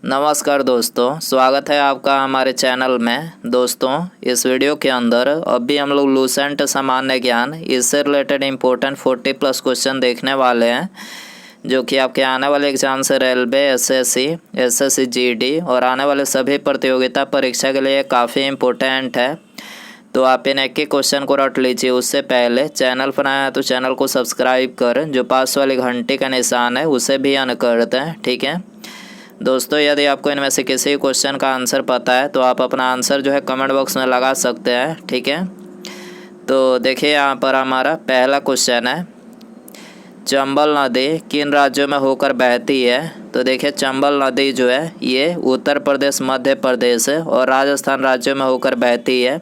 नमस्कार दोस्तों, स्वागत है आपका हमारे चैनल में। दोस्तों, इस वीडियो के अंदर अभी हम लोग लूसेंट सामान्य ज्ञान इससे रिलेटेड इम्पोर्टेंट 40+ क्वेश्चन देखने वाले हैं, जो कि आपके आने वाले एग्जाम से रेलवे, एसएससी जीडी और आने वाले सभी प्रतियोगिता परीक्षा के लिए काफ़ी इम्पोर्टेंट है। तो आप इन एक ही क्वेश्चन को रट लीजिए। उससे पहले चैनल पर आया तो चैनल को सब्सक्राइब कर जो पास वाली घंटी का निशान है उसे भी ऑन कर दें, ठीक है दोस्तों। यदि आपको इनमें से किसी क्वेश्चन का आंसर पता है तो आप अपना आंसर जो है कमेंट बॉक्स में लगा सकते हैं, ठीक है। तो देखिए यहाँ पर हमारा पहला क्वेश्चन है, चंबल नदी किन राज्यों में होकर बहती है। तो देखिए चंबल नदी जो है ये उत्तर प्रदेश, मध्य प्रदेश और राजस्थान राज्यों में होकर बहती है।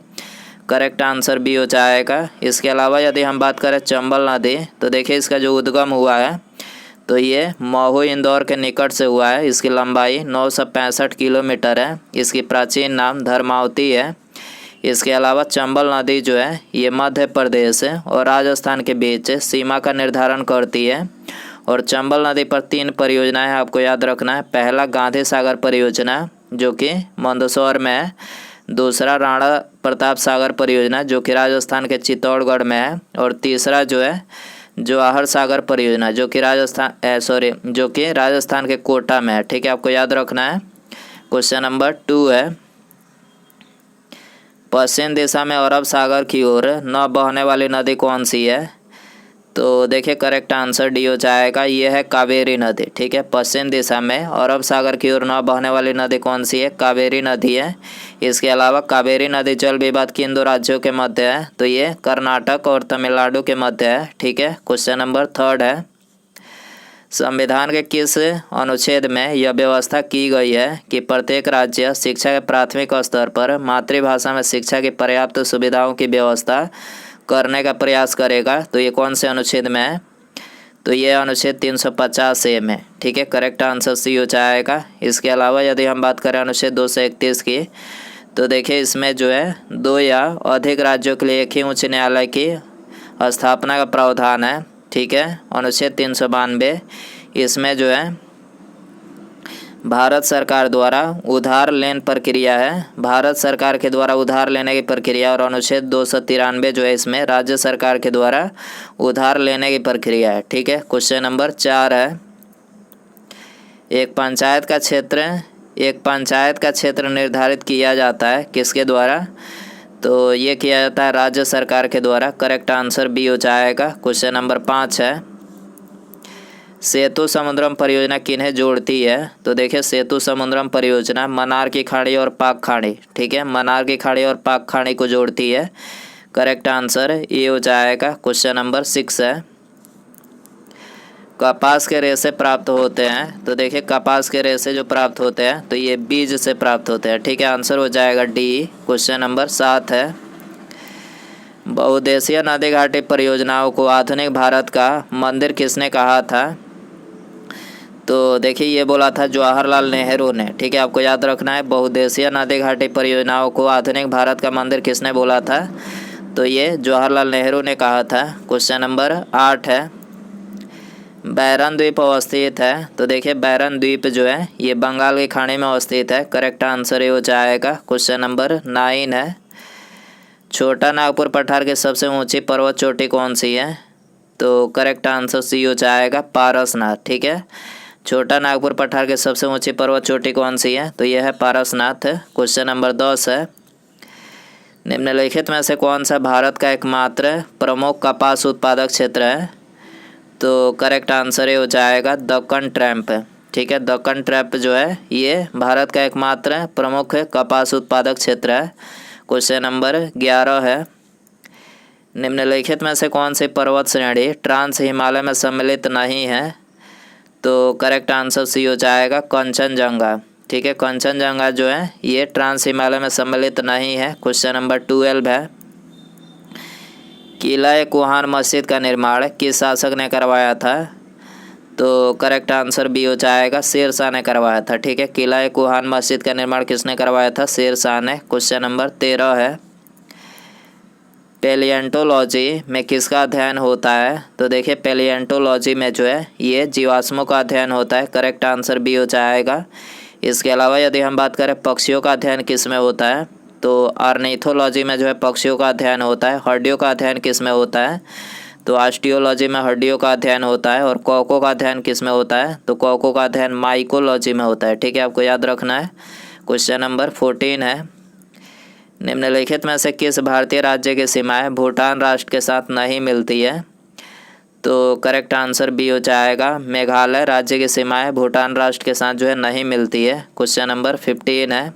करेक्ट आंसर बी हो जाएगा। इसके अलावा यदि हम बात करें चंबल नदी, तो देखिए इसका जो उद्गम हुआ है तो ये महू इंदौर के निकट से हुआ है। इसकी लंबाई 965 किलोमीटर है। इसकी प्राचीन नाम धर्मावती है। इसके अलावा चंबल नदी जो है ये मध्य प्रदेश और राजस्थान के बीच सीमा का निर्धारण करती है। और चंबल नदी पर 3 परियोजनाएं आपको याद रखना है। पहला गांधी सागर परियोजना जो कि मंदसौर में है। दूसरा राणा प्रताप सागर परियोजना जो कि राजस्थान के चित्तौड़गढ़ में है। और तीसरा जो है जवाहर सागर परियोजना जो कि राजस्थान के कोटा में है, ठीक है। आपको याद रखना है। क्वेश्चन नंबर 2 है, पश्चिम दिशा में अरब सागर की ओर न बहने वाली नदी कौन सी है। तो देखिए करेक्ट आंसर डी हो जाएगा। ये है कावेरी नदी, ठीक है। पश्चिम दिशा में अरब सागर की ओर न बहने वाली नदी कौन सी है, कावेरी नदी है। इसके अलावा कावेरी नदी जल विवाद किन 2 राज्यों के मध्य है। तो ये कर्नाटक और तमिलनाडु के मध्य है, ठीक है। क्वेश्चन नंबर 3 है, संविधान के किस अनुच्छेद में यह व्यवस्था की गई है कि प्रत्येक राज्य शिक्षा के प्राथमिक स्तर पर मातृभाषा में शिक्षा की पर्याप्त सुविधाओं की व्यवस्था करने का प्रयास करेगा। तो ये कौन से अनुच्छेद में है। तो ये अनुच्छेद 350A में, ठीक है। करेक्ट आंसर सी हो जाएगा। इसके अलावा यदि हम बात करें अनुच्छेद 231 की, तो देखिए इसमें जो है 2 या अधिक राज्यों के लिए एक ही उच्च न्यायालय की स्थापना का प्रावधान है, ठीक है। अनुच्छेद 392 इसमें जो है भारत सरकार द्वारा उधार लेन प्रक्रिया है, भारत सरकार के द्वारा उधार लेने की प्रक्रिया। और अनुच्छेद 293 जो है इसमें राज्य सरकार के द्वारा उधार लेने की प्रक्रिया है, ठीक है। क्वेश्चन नंबर 4 है, एक पंचायत का क्षेत्र निर्धारित किया जाता है किसके द्वारा। तो ये किया जाता है राज्य सरकार के द्वारा। करेक्ट आंसर बी हो जाएगा। क्वेश्चन नंबर 5 है, सेतु समुद्रम परियोजना किन्हें जोड़ती है। तो देखिए सेतु समुद्रम परियोजना मन्नार की खाड़ी और पाक खाड़ी, ठीक है, मन्नार की खाड़ी और पाक खाड़ी को जोड़ती है। करेक्ट आंसर ये हो जाएगा। क्वेश्चन नंबर 6 है, कपास के रेशे प्राप्त होते हैं। तो देखिए कपास के रेशे जो प्राप्त होते हैं तो ये बीज से प्राप्त होते हैं, ठीक है। आंसर हो जाएगा डी। क्वेश्चन नंबर 7 है, बहुउद्देशीय नदी घाटी परियोजनाओं को आधुनिक भारत का मंदिर किसने कहा था। तो देखिए ये बोला था जवाहरलाल नेहरू ने, ठीक है। आपको याद रखना है बहुउद्देशीय नदी घाटी परियोजनाओं को आधुनिक भारत का मंदिर किसने बोला था। तो ये जवाहरलाल नेहरू ने कहा था। क्वेश्चन नंबर 8 है, बैरन द्वीप अवस्थित है। तो देखिए बैरन द्वीप जो है ये बंगाल की खाड़ी में अवस्थित है। करेक्ट आंसर ये हो जाएगा। क्वेश्चन नंबर 9 है, छोटा नागपुर पठार की सबसे ऊंची पर्वत चोटी कौन सी है। तो करेक्ट आंसर सी हो जाएगा, पारसनाथ, ठीक है। छोटा नागपुर पठार की सबसे ऊंची पर्वत चोटी कौन सी है। तो यह है पारसनाथ। क्वेश्चन नंबर 10 है, निम्नलिखित में से कौन सा भारत का एकमात्र प्रमुख कपास उत्पादक क्षेत्र है। तो करेक्ट आंसर ये हो जाएगा दक्कन ट्रैप, ठीक है। दक्कन ट्रैप जो है ये भारत का एकमात्र प्रमुख कपास उत्पादक क्षेत्र है। क्वेश्चन नंबर 11 है, निम्नलिखित में से कौन सी पर्वत श्रेणी ट्रांस हिमालय में सम्मिलित नहीं है। तो करेक्ट आंसर सी हो जाएगा कंचनजंगा, ठीक है। कंचनजंगा जो है ये ट्रांस हिमालय में सम्मिलित नहीं है। क्वेश्चन नंबर 12 है, किला कुहान मस्जिद का निर्माण किस शासक ने करवाया था। तो करेक्ट आंसर बी हो जाएगा, शेरशाह ने करवाया था, ठीक है। किला कुहान मस्जिद का निर्माण किसने करवाया था, शेरशाह ने। क्वेश्चन नंबर 13 है, पैलिएंटोलॉजी में किसका अध्ययन होता है। तो देखिए पैलिएंटोलॉजी में जो है ये जीवाश्मों का अध्ययन होता है। करेक्ट आंसर बी हो जाएगा। इसके अलावा यदि हम बात करें पक्षियों का अध्ययन किस में होता है, तो ऑर्निथोलॉजी में जो है पक्षियों का अध्ययन होता है। हड्डियों का अध्ययन किस में होता है, तो ऑस्टियोलॉजी में हड्डियों का अध्ययन होता है। और कॉकों का अध्ययन किस में होता है, तो कॉकों का अध्ययन माइकोलॉजी में होता है। ठीक है, आपको याद रखना है। क्वेश्चन नंबर 14 है, निम्नलिखित में से किस भारतीय राज्य की सीमाएं भूटान राष्ट्र के साथ नहीं मिलती है, तो करेक्ट आंसर बी हो जाएगा, मेघालय राज्य की सीमाएं भूटान राष्ट्र के साथ जो है नहीं मिलती है। क्वेश्चन नंबर 15 है,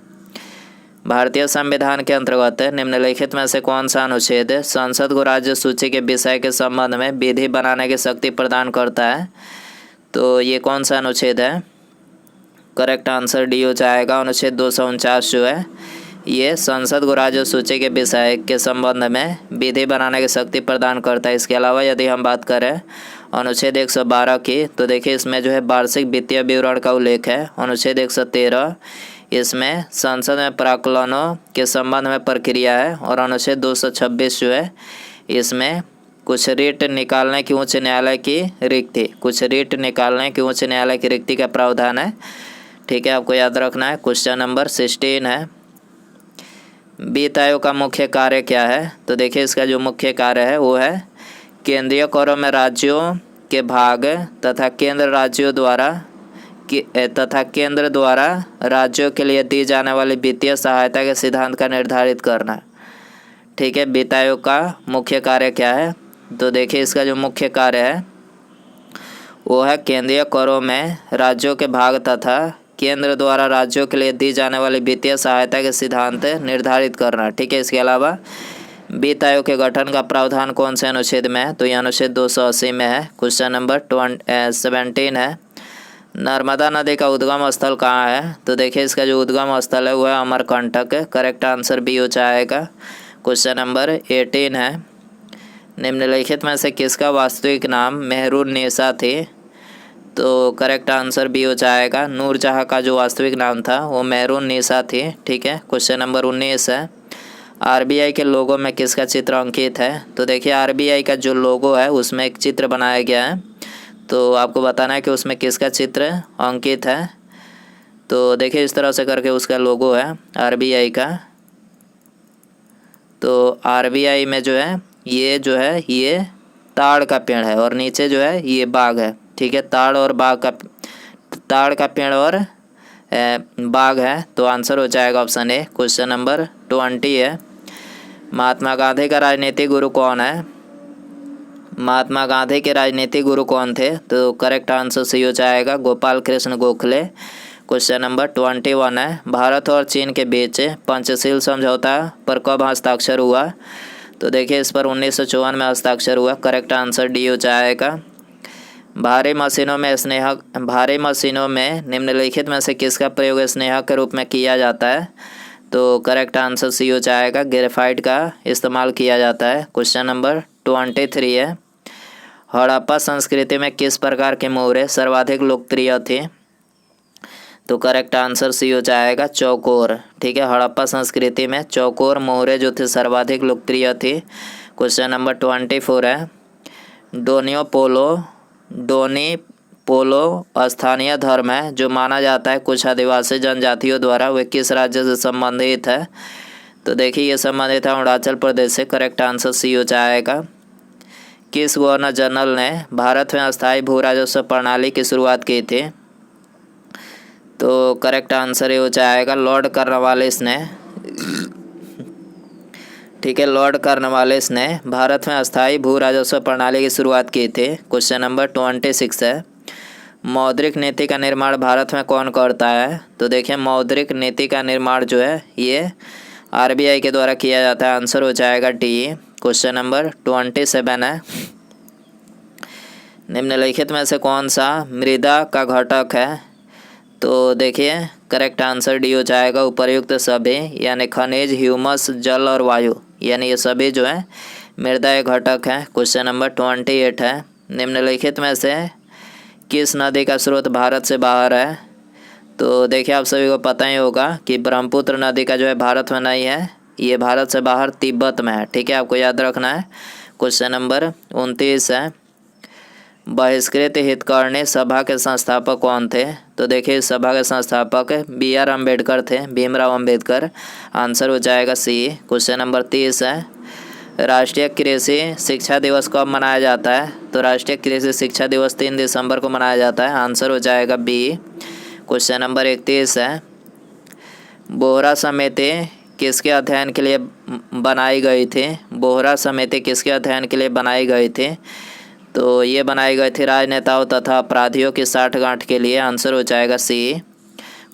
भारतीय संविधान के अंतर्गत निम्नलिखित में से कौन सा अनुच्छेद संसद को राज्य सूची के विषय के संबंध में विधि बनाने की शक्ति प्रदान करता है, तो ये कौन सा अनुच्छेद है, करेक्ट आंसर डी हो जाएगा, अनुच्छेद 249 जो है ये संसद को राज्य सूची के विषय के संबंध में विधि बनाने की शक्ति प्रदान करता है। इसके अलावा यदि हम बात करें अनुच्छेद 112 की, तो देखिए इसमें जो है वार्षिक वित्तीय विवरण का उल्लेख है। अनुच्छेद 113 इसमें संसद में प्राक्कलनों के संबंध में प्रक्रिया है। और अनुच्छेद 226 जो है इसमें कुछ रीट निकालने की उच्च न्यायालय की रिक्ति, कुछ रीट निकालने की उच्च न्यायालय की रिक्ति का प्रावधान है। ठीक है, आपको याद रखना है। क्वेश्चन नंबर 16 है, वित्त आयोग का मुख्य कार्य क्या है, तो देखिए इसका जो मुख्य कार्य है वो है केंद्रीय करों में राज्यों के भाग तथा केंद्र द्वारा राज्यों के लिए दी जाने वाली वित्तीय सहायता के सिद्धांत का निर्धारित करना। ठीक है, वित्त आयोग का मुख्य कार्य क्या है, तो देखिए इसका जो मुख्य कार्य है वो है केंद्रीय करों में राज्यों के भाग तथा केंद्र द्वारा राज्यों के लिए दी जाने वाली वित्तीय सहायता के सिद्धांत निर्धारित करना। ठीक है, इसके अलावा वित्त आयोग के गठन का प्रावधान कौन से अनुच्छेद में है, तो यह अनुच्छेद 280 में है। क्वेश्चन नंबर 17 है, नर्मदा नदी का उद्गम स्थल कहाँ है, तो देखिए इसका जो उद्गम स्थल है वह है अमरकंटक। करेक्ट आंसर बी हो जाएगा। क्वेश्चन नंबर 18 है, निम्नलिखित में से किसका वास्तविक नाम मेहरुन्निसा थी, तो करेक्ट आंसर बी हो जाएगा, नूरजहाँ का जो वास्तविक नाम था वो मेहरुन्निसा थी। ठीक है, क्वेश्चन नंबर 19 है, आरबीआई के लोगो में किसका चित्र अंकित है, तो देखिए आरबीआई का जो लोगो है उसमें एक चित्र बनाया गया है, तो आपको बताना है कि उसमें किसका चित्र अंकित है। तो देखिए इस तरह से करके उसका लोगो है आरबीआई का। तो आरबीआई में जो है ये ताड़ का पेड़ है और नीचे जो है ये बाग है। ठीक है, ताड़ का पेड़ और बाग है, तो आंसर हो जाएगा ऑप्शन ए। क्वेश्चन नंबर 20 है, महात्मा गांधी का राजनीतिक गुरु कौन है, महात्मा गांधी के राजनीतिक गुरु कौन थे, तो करेक्ट आंसर सी हो जाएगा, गोपाल कृष्ण गोखले। क्वेश्चन नंबर 21 है, भारत और चीन के बीच पंचशील समझौता पर कब हस्ताक्षर हुआ, तो देखिए इस पर 1954 में हस्ताक्षर हुआ। करेक्ट आंसर डी हो जाएगा। भारी मशीनों में निम्नलिखित में से किसका प्रयोग स्नेहक के रूप में किया जाता है, तो करेक्ट आंसर सी हो जाएगा, ग्रेफाइट का इस्तेमाल किया जाता है। क्वेश्चन नंबर 23 है, हड़प्पा संस्कृति में किस प्रकार के मुहरे सर्वाधिक लोकप्रिय थे, तो करेक्ट आंसर सी हो जाएगा, चौकोर। ठीक है, हड़प्पा संस्कृति में चौकोर मुहरे जो थे सर्वाधिक लोकप्रिय थी। क्वेश्चन नंबर 24 है, डोनी पोलो स्थानीय धर्म है जो माना जाता है कुछ आदिवासी जनजातियों द्वारा, वे किस राज्य से संबंधित है, तो देखिए ये संबंधित है अरुणाचल प्रदेश से। करेक्ट आंसर सी हो जाएगा। किस गवर्नर जनरल ने भारत में अस्थायी भू राजस्व प्रणाली की शुरुआत की थी, तो करेक्ट आंसर ये हो जाएगा, लॉर्ड कॉर्नवालिस ने। ठीक है, लॉर्ड कॉर्नवालिस ने भारत में अस्थायी भू राजस्व प्रणाली की शुरुआत की थी। क्वेश्चन नंबर 26 है, मौद्रिक नीति का निर्माण भारत में कौन करता है, तो देखिए मौद्रिक नीति का निर्माण जो है ये आरबीआई के द्वारा किया जाता है। आंसर हो जाएगा डी। क्वेश्चन नंबर 27 है, निम्नलिखित में से कौन सा मृदा का घटक है, तो देखिए करेक्ट आंसर डी हो जाएगा, उपर्युक्त सभी, यानी खनिज, ह्यूमस, जल और वायु, यानी ये सभी जो है मृदा घटक है। क्वेश्चन नंबर 28 है, निम्नलिखित में से किस नदी का स्रोत भारत से बाहर है, तो देखिए आप सभी को पता ही होगा कि ब्रह्मपुत्र नदी का जो है भारत में नहीं है, ये भारत से बाहर तिब्बत में है। ठीक है, आपको याद रखना है। क्वेश्चन नंबर 29 है, बहिष्कृत हितकारिणी सभा के संस्थापक कौन थे? तो देखिए इस सभा के संस्थापक BR अम्बेडकर थे, भीमराव अम्बेडकर। आंसर हो जाएगा सी। क्वेश्चन नंबर 30 है, राष्ट्रीय कृषि शिक्षा दिवस कब मनाया जाता है? तो राष्ट्रीय कृषि शिक्षा दिवस 3 दिसंबर को मनाया जाता है। आंसर हो जाएगा बी। क्वेश्चन नंबर 31 है, बोहरा समिति किसके अध्ययन के लिए बनाई गई थी? बोहरा समिति किसके अध्ययन के लिए बनाई गई थी? तो ये बनाई गई थी राजनेताओं तथा अपराधियों की साठगांठ के लिए। आंसर हो जाएगा सी।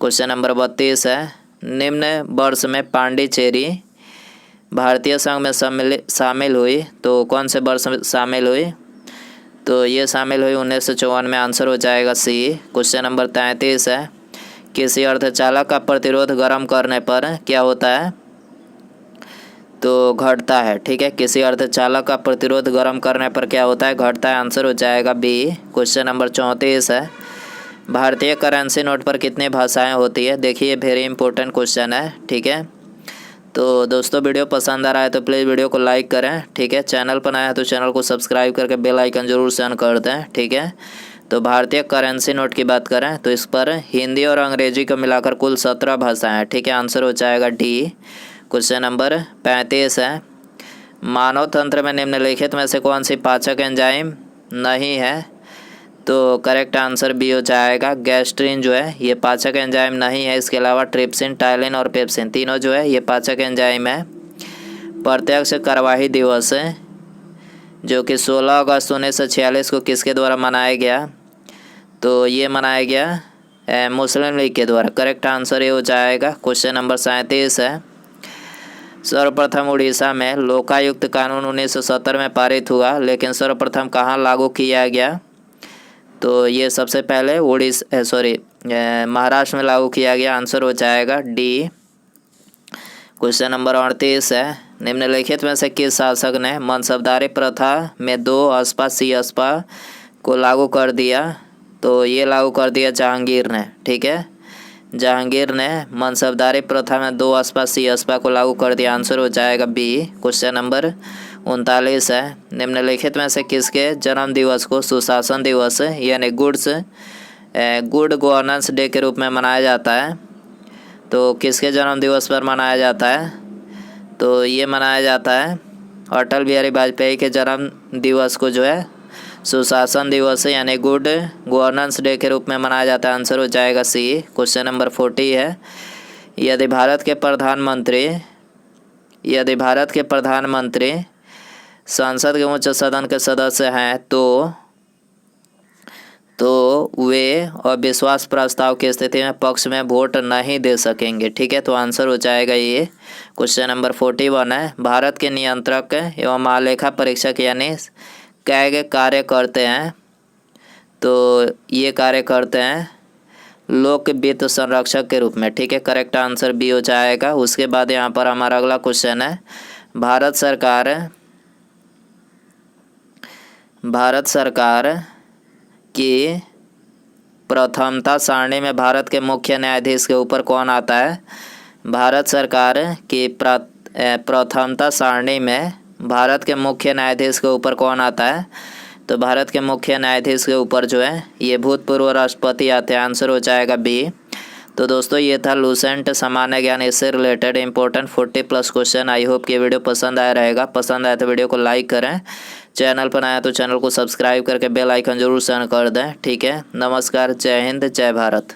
क्वेश्चन नंबर 32 है, निम्न वर्ष में पांडिचेरी भारतीय संघ में शामिल हुई, तो कौन से वर्ष में शामिल हुई? तो ये शामिल हुई 1954 में। आंसर हो जाएगा सी। क्वेश्चन नंबर 33 है, किसी अर्धचालक का प्रतिरोध गर्म करने पर क्या होता है? तो घटता है। ठीक है, किसी अर्धचालक का प्रतिरोध गर्म करने पर क्या होता है? घटता है। आंसर हो जाएगा बी। क्वेश्चन नंबर 34 है, भारतीय करेंसी नोट पर कितनी भाषाएं होती है? देखिए वेरी इंपॉर्टेंट क्वेश्चन है। ठीक है, तो दोस्तों वीडियो पसंद आ रहा है तो प्लीज़ वीडियो को लाइक करें। ठीक है, चैनल पर आया है तो चैनल को सब्सक्राइब करके बेल आइकन जरूर से ऑन कर दें। ठीक है, तो भारतीय करेंसी नोट की बात करें तो इस पर हिंदी और अंग्रेजी को मिलाकर कुल 17 भाषाएं हैं। ठीक है, आंसर हो जाएगा डी। क्वेश्चन नंबर 35 है, मानव तंत्र में निम्नलिखित में से कौन सी पाचक एंजाइम नहीं है? तो करेक्ट आंसर बी हो जाएगा। गैस्ट्रिन जो है ये पाचक एंजाइम नहीं है। इसके अलावा ट्रिप्सिन, टाइलिन और पेप्सिन तीनों जो है ये पाचक एंजाइम है। प्रत्यक्ष कार्यवाही दिवस जो कि 16 अगस्त 1946 को किसके द्वारा मनाया गया? तो ये मनाया गया मुस्लिम लीग के द्वारा। करेक्ट आंसर ये हो जाएगा। क्वेश्चन नंबर 37 है, सर्वप्रथम उड़ीसा में लोकायुक्त कानून 1970 में पारित हुआ, लेकिन सर्वप्रथम कहाँ लागू किया गया? तो ये सबसे पहले महाराष्ट्र में लागू किया गया। आंसर हो जाएगा डी। क्वेश्चन नंबर 38 है, निम्नलिखित में से किस शासक ने मनसबदारी प्रथा में 2 अस्पा सी अस्पा को लागू कर दिया? तो ये लागू कर दिया जहांगीर ने। ठीक है, जहांगीर ने मनसबदारी प्रथा में 2 अस्पा सी अस्पा को लागू कर दिया। आंसर हो जाएगा बी। क्वेश्चन नंबर 39 है, निम्नलिखित में से किसके जन्म दिवस को सुशासन दिवस यानी गुड गवर्नेंस डे के रूप में मनाया जाता है? तो किसके जन्म दिवस पर मनाया जाता है? तो ये मनाया जाता है अटल बिहारी वाजपेयी के जन्म दिवस को जो है सुशासन दिवस यानी गुड गवर्नेंस डे के रूप में मनाया जाता है। आंसर हो जाएगा सी। क्वेश्चन नंबर 40 है, यदि भारत के प्रधानमंत्री संसद के उच्च सदन के सदस्य हैं तो वे अविश्वास प्रस्ताव की स्थिति में पक्ष में वोट नहीं दे सकेंगे। ठीक है, तो आंसर हो जाएगा ये। क्वेश्चन नंबर 41 है, भारत के नियंत्रक एवं महालेखा परीक्षक यानी कैग कार्य करते हैं? तो ये कार्य करते हैं लोक वित्त संरक्षक के रूप में। ठीक है, करेक्ट आंसर बी हो जाएगा। उसके बाद यहाँ पर हमारा अगला क्वेश्चन है, भारत सरकार की प्रथमता सारणी में भारत के मुख्य न्यायाधीश के ऊपर कौन आता है? भारत सरकार की प्रथमता सारणी में भारत के मुख्य न्यायाधीश के ऊपर कौन आता है? तो भारत के मुख्य न्यायाधीश के ऊपर जो है ये भूतपूर्व राष्ट्रपति आते हैं। आंसर हो जाएगा बी। तो दोस्तों ये था लूसेंट सामान्य ज्ञान इससे related important 40+ question. I hope कि वीडियो पसंद आया रहेगा। पसंद आया तो वीडियो को लाइक करें, चैनल पर आया तो चैनल को सब्सक्राइब करके बेल आइकन जरूर से ऑन कर दें। ठीक है, नमस्कार, जय हिंद, जय भारत।